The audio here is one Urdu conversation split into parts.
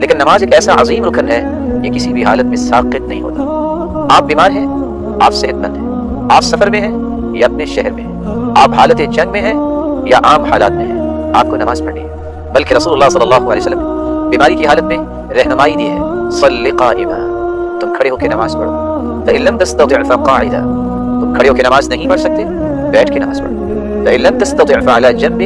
لیکن نماز ایک ایسا عظیم رکن ہے، یہ کسی بھی حالت میں ساقط نہیں ہوتا۔ آپ بیمار ہیں، آپ صحت مند ہیں، آپ سفر میں ہیں یا اپنے شہر میں ہیں، آپ حالت جنگ میں ہیں یا عام حالات میں ہیں، آپ کو نماز پڑھنی ہے۔ بلکہ رسول اللہ صلی اللہ علیہ وسلم نے بیماری کی حالت میں رہنمائی دی ہے، صلی قائما، تم کھڑے ہو کے نماز پڑھو، فإن لم تستطع فقاعدا، تم کھڑے ہو کے نماز نہیں پڑھ سکتے بیٹھ کے نماز پڑھو، فإن لم تستطع فعلى جنب،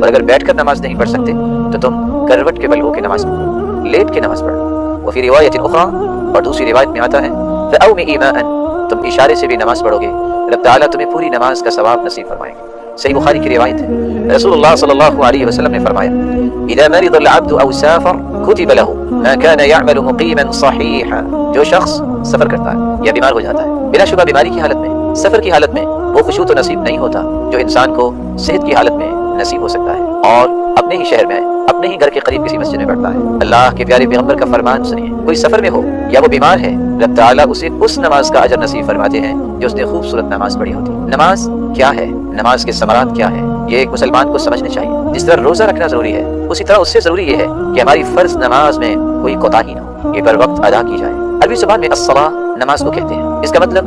اور اگر بیٹھ کر نماز نہیں پڑھ سکتے تو تم کروٹ کے بل ہو کے نماز پڑھو، لیٹ کے نماز پڑھو۔ وفی روایت اخرى، اور دوسری روایت میں آتا ہے فأومئ ایماء، تم اشارے سے بھی نماز پڑھو گے، رب تعالیٰ تمہیں پوری نماز کا ثواب نصیب فرمائیں گے۔ صحیح بخاری کی روایت ہے، رسول اللہ صلی اللہ علیہ وسلم نے فرمایا اذا مرض العبد او سافر كتب له ما كان يعمل مقيما صحيحا، جو شخص سفر کرتا ہے یا بیمار ہو جاتا ہے، بلا شبہ بیماری کی حالت میں، سفر کی حالت میں وہ خشوع تو نصیب نہیں ہوتا جو انسان کو صحت کی حالت میں نصیب ہو سکتا ہے، اور اپنے ہی شہر میں، اپنے ہی گھر کے قریب کسی مسجد میں پڑھتا ہے۔ اللہ کے پیارے پیغمبر کا فرمان سنیے، کوئی سفر میں ہو یا وہ بیمار ہے، رب تعالیٰ اسے اس نماز کا اجر نصیب فرماتے ہیں جو اس نے خوبصورت نماز پڑھی ہوتی ہے۔ نماز کیا ہے، نماز کے ثمرات کیا ہیں، یہ ایک مسلمان کو سمجھنا چاہیے۔ جس طرح روزہ رکھنا ضروری ہے، اسی طرح اس سے ضروری یہ ہے کہ ہماری فرض نماز میں کوئی کوتاہی نہ ہو، یہ بر وقت ادا کی جائے۔ عربی زبان میں الصلاۃ نماز کو کہتے ہیں، اس کا مطلب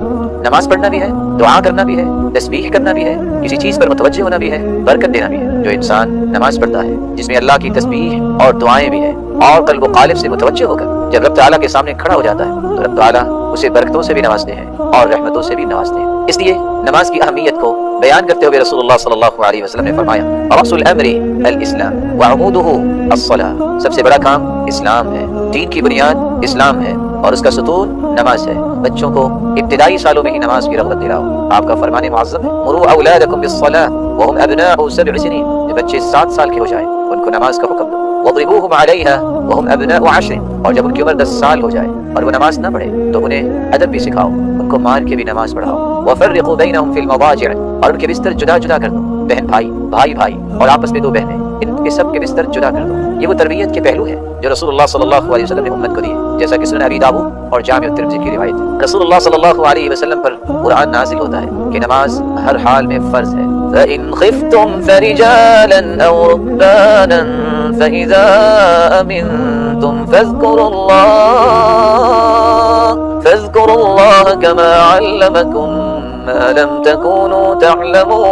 نماز پڑھنا بھی ہے، دعا کرنا بھی ہے، تسبیح کرنا بھی ہے، کسی چیز پر متوجہ ہونا بھی ہے، برکت دینا بھی ہے۔ جو انسان نماز پڑھتا ہے جس میں اللہ کی تسبیح اور دعائیں بھی ہیں، اور قلب و قالب سے متوجہ ہو کر جب رب تعالیٰ کے سامنے کھڑا ہو جاتا ہے تو رب تعالیٰ اسے برکتوں سے بھی نوازتے ہیں اور رحمتوں سے بھی نوازتے ہیں۔ اس لیے نماز کی اہمیت کو بیان کرتے ہوئے رسول اللہ صلی اللہ علیہ وسلم نے فرمایا رأس الامر الاسلام وعمودہ الصلاۃ، سب سے بڑا کام اسلام ہے، دین کی بنیاد اسلام ہے اور اس کا ستون نماز ہے۔ بچوں کو ابتدائی سالوں میں ہی نماز کی رغبت دلاؤ، آپ کا فرمان معظم ہے مروا اولادکم بالصلاۃ وهم ابناء 7 سنین، جب بچے 7 سال کے ہو جائیں ان کو نماز کا حکم دو، واضربوهم علیہا وهم ابناء 10، اور جب ان کی عمر 10 سال ہو جائے اور وہ نماز نہ پڑھے تو انہیں ادب بھی سکھاؤ، ان کو مار کے بھی نماز پڑھاؤ۔ وفرقوا بینہم فی المضاجع، اور ان کے بستر جدا جدا کر دو، بہن بھائی، بھائی بھائی، اور آپس میں 2 بہنیں، ان کے سب کے بستر جدا کر دو۔ یہ وہ تربیت کے پہلو ہیں جو رسول اللہ صلی اللہ علیہ وسلم نے امت کو دیے، جیسا کہ سنن ابی داؤد اور جامع الترمذی کی روایت ہے۔ رسول اللہ صلی اللہ علیہ وسلم پر قرآن نازل ہوتا ہے کہ نماز ہر حال میں فرض ہے۔ فَإِنْ خِفْتُمْ فَرِجَالًا أَوْ رُكْبَانًا فَإِذَا أَمِنْتُمْ فَاذْكُرُوا اللَّهَ كَمَا عَلَّمَكُمْ مَا لَمْ تَكُونُوا تَعْلَمُونَ،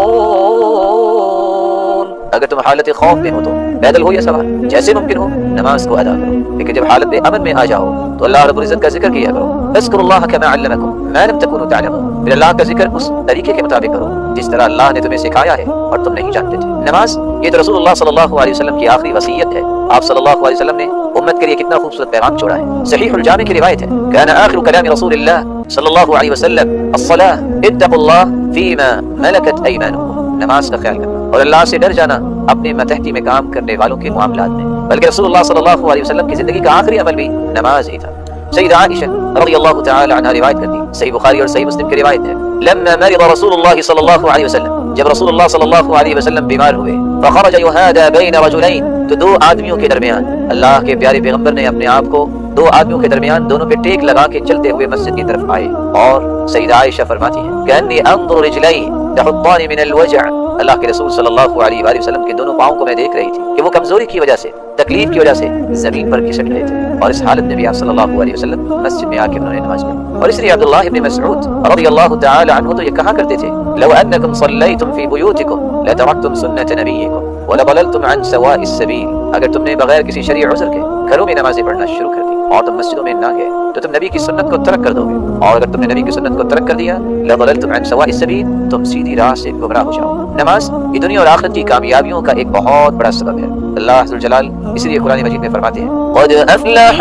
اگر تم حالت خوف میں ہو تو پیدل ہو یا سوار، جیسے ممکن ہو نماز کو ادا کرو، لیکن جب حالت امن میں آ جاؤ تو اللہ رب العزت کا ذکر کیا کرو، اذکروا اللہ کما علمکم ما لم تکونوا تعلمون، پھر اللہ کا ذکر اس طریقے کے مطابق کرو جس طرح اللہ نے تمہیں سکھایا ہے اور تم نہیں جانتے تھے۔ نماز یہ تو رسول اللہ صلی اللہ علیہ وسلم کی آخری وصیت ہے، آپ صلی اللہ علیہ وسلم نے امت کے لیے کتنا خوبصورت پیغام چھوڑا ہے۔ صحیح الجامع کی روایت ہے کان آخر کلام رسول اللہ صلی اللہ علیہ وسلم الصلاۃ اتقوا اللہ فیما ملکت ایمانکم، نماز کا خیال کرنا اور اللہ سے ڈر جانا اپنے ماتحتی میں کام کرنے والوں کے معاملات میں، بلکہ رسول اللہ صلی اللہ علیہ وسلم کی زندگی کا آخری عمل بھی نماز ہی تھا۔ سیدہ عائشہ رضی اللہ تعالی عنہا روایت کرتی، صحیح بخاری اور صحیح مسلم کی روایت ہے لما مرض رسول اللہ صلی اللہ علیہ وسلم، جب رسول اللہ صلی اللہ علیہ وسلم بیمار ہوئے، فخرج یہادی بین رجلین، تو 2 آدمیوں کے درمیان اللہ کے پیارے پیغمبر نے اپنے آپ کو 2 آدمیوں کے درمیان دونوں پہ ٹیک لگا کے چلتے ہوئے مسجد کی طرف آئے، اور سیدہ عائشہ فرماتی ہیں کأنی انظر رجلی تحطان من الوجع، اللہ کے رسول صلی اللہ علیہ وآلہ وسلم کے دونوں پاؤں کو میں دیکھ رہی تھی کہ وہ کمزوری کی وجہ سے، تکلیف کی وجہ سے زمین پر کھسٹ رہے تھے، اور اس حالت میں بھی آپ صلی اللہ علیہ وسلم مسجد میں آ کے انہوں نے نماز پڑھی۔ اور اس لیے عبداللہ ابن مسعود رضی اللہ تعالی عنہ تو یہ کہا کرتے تھے لو انکم صلیتم فی بیوتکم لترکتم سنت نبیکم ولضللتم عن سواء السبیل، اگر تم نے بغیر کسی شرعی عذر کے گھروں میں نمازیں پڑھنا شروع کر دی اور تم مسجدوں میں نہ گئے تو تم نبی کی سنت کو ترک کر دو گے، اور اگر تم نے نبی کی سنت کو ترک کر دیا لضللتم عن سواء السبیل، تم سیدھی راہ سے گمراہ ہو جاؤ۔ نماز یہ دنیا اور آخرت کی کامیابیوں کا ایک بہت بڑا سبب ہے۔ اللہ عز وجل اس لیے قرآن مجید میں فرماتے ہیں قد افلح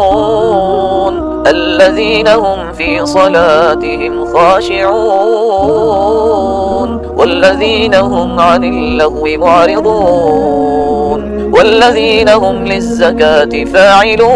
المؤمنون الذين هم في صلاتهم خاشعون والذين هم عن اللغو معرضون والذين هم للزكاة فاعلون،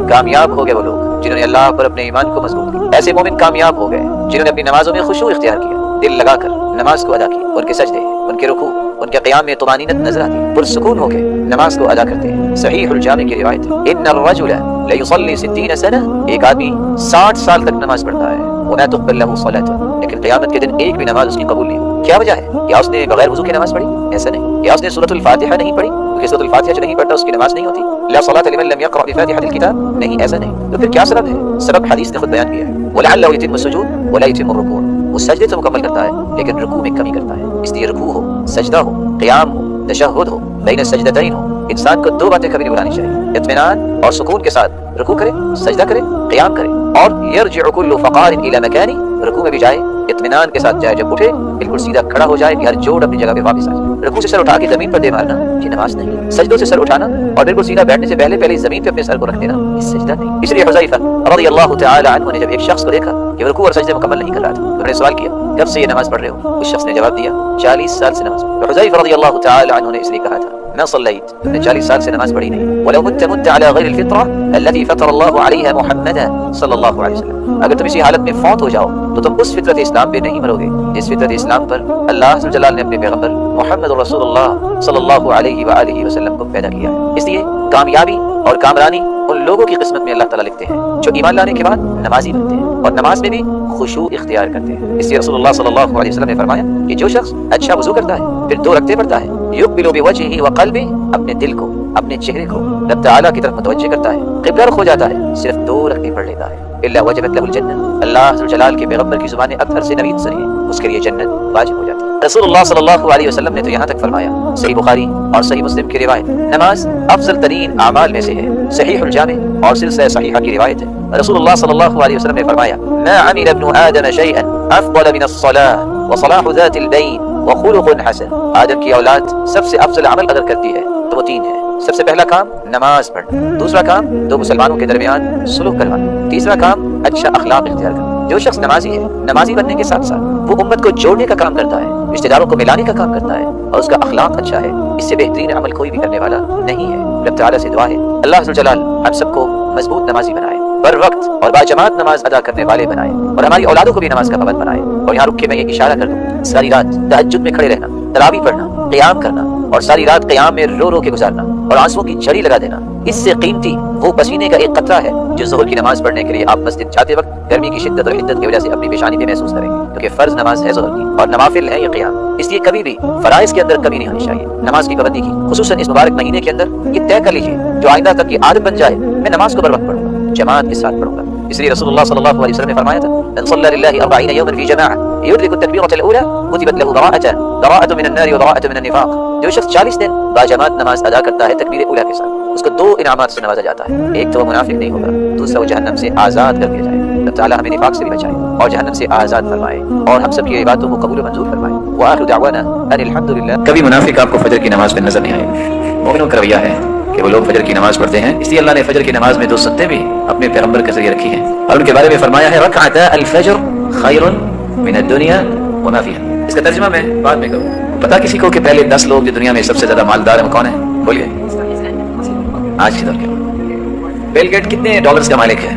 کامیاب ہو گئے وہ لوگ جنہوں نے اللہ پر اپنے ایمان کو مضبوط کیا، ایسے مومن کامیاب ہو گئے جنہوں نے اپنی نمازوں میں خشوع اختیار کیا، دل لگا کر نماز کو ادا کی، ان کے سجدے، ان کے رکوع، ان کے قیام میں طمانینت نظر آتی، پرسکون ہو کے نماز کو ادا کرتے ہیں۔ صحیح الجامع کی روایت ہے ان الرجل لیصلی 60 سنہ، ایک آدمی 60 سال تک نماز پڑھتا ہے ولا تقبل له صلاة، لیکن قیامت کے دن ایک بھی نماز اس کی قبول نہیں ہوگی۔ کیا وجہ ہے؟ کیا اس نے بغیر وضو کے نماز پڑھی؟ ایسا نہیں۔ کیا اس نے سورۃ الفاتحہ نہیں پڑھی؟ کہ سورۃ الفاتحہ جو نہیں پڑھتا اس کی نماز نہیں ہوتی. لا صلاۃ لمن لم يقرأ بفاتحة الكتاب. نہیں، ایسا نہیں. تو پھر کیا سبب ہے؟ سبب حدیث نے خود بیان کیا ہے. وَلَعَلَّهُ يتم السجود ولا يتم الركوع. وہ سجدے تو مکمل کرتا ہے لیکن رکوع میں کمی کرتا ہے. اس لیے رکوع ہو، سجدہ ہو، قیام ہو، تشہد ہو، بین السجدتین ہو، انسان کو دو باتیں کبھی نہیں بھولانی چاہیے: اطمینان اور سکون کے ساتھ رکوع کرے، سجدہ کرے، قیام کرے. اور یرجع کل فقار الی مکانی، رکوع میں بھی جائے، اطمینان کے ساتھ جائے، جب اٹھے بالکل سیدھا کھڑا ہو جائے کہ ہر جوڑ اپنی جگہ پہ واپس آ جائے. رکوع سے سر اٹھا کے زمین پر دے مارنا یہ نماز نہیں. سجدوں سے سر اٹھانا اور بالکل سیدھا بیٹھنے سے پہلے زمین پہ اپنے سر کو رکھ دینا یہ سجدہ نہیں. اس لیے حذیفہ رضی اللہ تعالی عنہ نے جب ایک شخص کو دیکھا کہ وہ رکوع اور سجدے مکمل نہیں کر رہا تھا تو انہوں نے سوال کیا کب سے یہ نماز پڑھ رہے ہو؟ اس شخص نے جواب دیا 40 سال سے نماز پڑھ. تو حذیفہ رضی اللہ تعالی عنہ نے اس لیے کہا تھا میں صلیت، تم نے 40 سال سے نماز پڑھی نہیں. ولو مت على غیر الفطرة التي فطر الله عليها محمدا صلی اللہ علیہ وسلم، اگر تم اسی حالت میں فوت ہو جاؤ تو تم اس فطرت اسلام پہ نہیں مرو گے جس فطرت اسلام پر اللہ عز و جل نے اپنے پیغمبر محمد رسول اللہ صلی اللہ علیہ وآلہ وسلم کو پیدا کیا ہے. اس لیے کامیابی اور کامرانی ان لوگوں کی قسمت میں اللہ تعالیٰ لکھتے ہیں جو ایمان لانے کے بعد نمازی بنتے ہیں اور نماز میں بھی خشوع اختیار کرتے ہیں. اس لیے رسول اللہ صلی اللہ علیہ وسلم نے فرمایا کہ جو شخص اچھا وضو کرتا ہے پھر 2 رکعتیں پڑھتا ہے، یقبل بوجهه وقلبه، اپنے دل کو اپنے چہرے کو رب تعالیٰ کی طرف متوجہ کرتا ہے، قبلہ رخ ہو جاتا ہے، صرف 2 رکعتیں پڑھ لیتا ہے، الا وجبت له الجنہ، اللہ عز و جلال کے پیغمبر کی زبان اطہر سے نوید سنیے اس کے لیے جنت واجب ہو جاتی ہے. رسول اللہ صلی اللہ علیہ وسلم نے تو یہاں تک فرمایا، صحیح بخاری اور صحیح مسلم کی روایت، نماز افضل ترین اعمال میں سے ہے. صحیح الجامع اور سلسلہ صحیحہ کی روایت ہے. رسول اللہ صلی اللہ علیہ وسلم نے فرمایا ما عمل ابن آدم شيئا افضل من الصلاة وصلاح ذات البين وخلق حسن. آدم کی اولاد سب سے افضل عمل اگر کرتی ہے تو وہ 3 ہے. سب سے پہلا کام نماز پڑھنا، دوسرا کام 2 مسلمانوں کے درمیان سلوک کروانا، تیسرا کام اچھا اخلاق اختیار کرنا. جو شخص نمازی ہے، نمازی بننے کے ساتھ ساتھ وہ امت کو جوڑنے کا کام کرتا ہے، رشتہ داروں کو ملانے کا کام کرتا ہے اور اس کا اخلاق اچھا ہے، اس سے بہترین عمل کوئی بھی کرنے والا نہیں ہے. رب تعالیٰ سے دعا ہے اللہ عز و جلال ہم سب کو مضبوط نمازی بنائے، بر وقت اور باجماعت نماز ادا کرنے والے بنائے اور ہماری اولادوں کو بھی نماز کا پابند بنائے. اور یہاں رک کے میں یہ اشارہ کر دوں، ساری رات تہجد میں کھڑے رہنا، تراویح پڑھنا، قیام کرنا اور ساری رات قیام میں رو رو کے گزارنا اور آنسوؤں کی جھڑی لگا دینا، اس سے قیمتی وہ پسینے کا ایک قطرہ ہے جو ظہر کی نماز پڑھنے کے لیے آپ مسجد جاتے وقت گرمی کی شدت اور حدت کی وجہ سے اپنی پیشانی پہ محسوس کریں گے، کیونکہ فرض نماز ہے ظہر کی اور نوافل ہے یہ قیام. اس لیے کبھی بھی فرائض کے اندر کمی نہیں ہونی چاہیے. نماز کی پابندی کی خصوصاً اس مبارک مہینے کے اندر یہ طے کر لیجیے جو آئندہ تک کی عادت بن جائے میں نماز کو بر وقت پڑھوں گا، جماعت کے ساتھ پڑھوں گا. اس لیے رسول اللہ صلی اللہ علیہ وسلم نے فرمایا تھا من صلى لله 40 يوما في جماعة يدرك التكبيرة الأولى كتبت له براءة من النار وبراءة من النفاق. جو شخص 40 دن باجماعت نماز ادا کرتا ہے تکبیر اولیٰ کے ساتھ اس کو 2 انعامات سے نوازا جاتا ہے. ایک تو وہ منافق نہیں ہوگا، دوسرا وہ جہنم سے آزاد کر دیا جائے. اللہ تعالیٰ ہمیں نفاق سے بھی بچائے اور جہنم سے آزاد فرمائے اور ہم سب کی عبادتوں کو قبول و منظور فرمائے. وآخر دعوانا ان الحمد للہ. کبھی منافق آپ کو فجر کی نماز میں نظر نہیں آئے. مومنوں کا رویہ ہے کہ وہ لوگ فجر کی نماز پڑھتے ہیں، اس لیے اللہ نے فجر کی نماز میں 2 سنتیں بھی اپنے پیغمبر کے ذریعے رکھی ہیں اور ان کے بارے میں فرمایا ہے رکعتا الفجر خیر من الدنیا وما فیہا. اس کا ترجمہ میں بعد میں کروں. پتا کسی کو کہ پہلے 10 لوگ جو دنیا میں سب سے زیادہ مالدار ہیں وہ کون ہیں؟ بولیے. آج کے دور کے بل گیٹ کتنے ڈالرز کا مالک ہے؟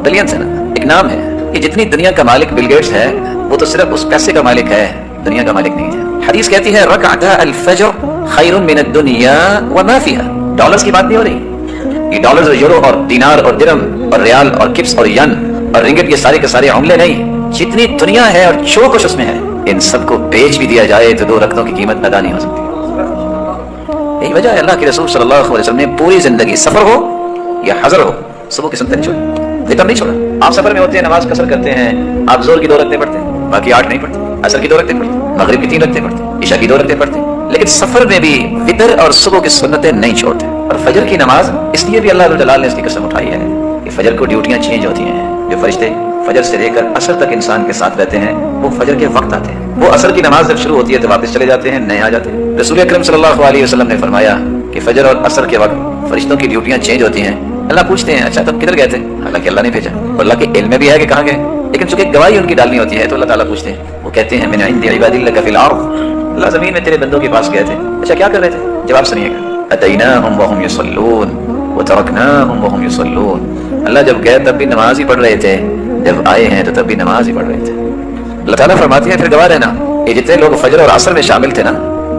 بلینز ہے نا، ایک نام ہے. کہ جتنی دنیا کا مالک بل گیٹس ہے وہ تو صرف اس پیسے کا مالک ہے، دنیا کا مالک نہیں ہے. حدیث کہتی ہے رکعتا الفجر خیر من الدنیا وما فیہا. ڈالرز کی بات نہیں ہو رہی، یہ ڈالرز اور یورو اور دینار اور درہم اور ریال اور کپس اور ین اور رنگٹ یہ سارے کے سارے عملے نہیں. جتنی دنیا ہے اور جو کچھ اس میں ہے ان سب کو بیچ بھی دیا جائے تو 2 رکعتوں کی قیمت ادا نہیں ہو سکتی. یہی وجہ ہے اللہ کے رسول صلی اللہ علیہ وسلم نے پوری زندگی سفر ہو یا حضر ہو صبح کی سنت نہیں چھوڑی، ذکر نہیں چھوڑا. آپ سفر میں ہوتے ہیں، نماز قصر کرتے ہیں، آپ زور کی 2 رکعتیں پڑھتے ہیں، باقی 8 نہیں پڑھتے. عصر کی 2 رکعتیں پڑھتے ہیں، مغرب کی 3 رکعتیں پڑھتے ہیں، عشاء کی 2 رکعتیں پڑھتے ہیں. لیکن سفر میں بھی وتر اور صبح کی سنتیں نہیں چھوڑتے. اور فجر کی نماز اس لیے بھی اللہ جلال نے اس کی قسم اٹھائی ہے کہ فجر کو ڈیوٹیاں چینج ہوتی ہیں. جو فرشتے فجر سے لے کر عصر تک انسان کے ساتھ رہتے ہیں وہ فجر کے وقت آتے ہیں. وہ عصر کی نماز جب شروع ہوتی ہے تو واپس چلے جاتے ہیں، نئے آ جاتے ہیں. رسول اکرم صلی اللہ علیہ وسلم نے فرمایا کہ فجر اور عصر کے وقت فرشتوں کی ڈیوٹیاں چینج ہوتی ہیں. اللہ پوچھتے ہیں اچھا تم کدھر گئے تھے؟ حالانکہ اللہ نے بھیجا اور اللہ کے علم میں بھی ہے کہ کہاں گئے، لیکن چونکہ گواہی ان کی ڈالنی ہوتی ہے تو اللہ تعالیٰ پوچھتے ہیں. وہ کہتے ہیں من عند عباد لک فی الارض، اللہ زمین میں تیرے بندوں کے پاس گئے تھے. اچھا کیا کر رہے تھے؟ جواب سنیے گا. اتیناہم وہم یصلون وترکناہم وہم یصلون. اللہ جب گئے تب بھی نماز ہی پڑھ رہے تھے، جب آئے ہیں تو تب بھی نماز ہی پڑھ رہے تھے. اللہ تعالیٰ فرماتے ہیں پھر گواہ رہنا، یہ جتنے لوگ فجر اور عصر میں شامل تھے نا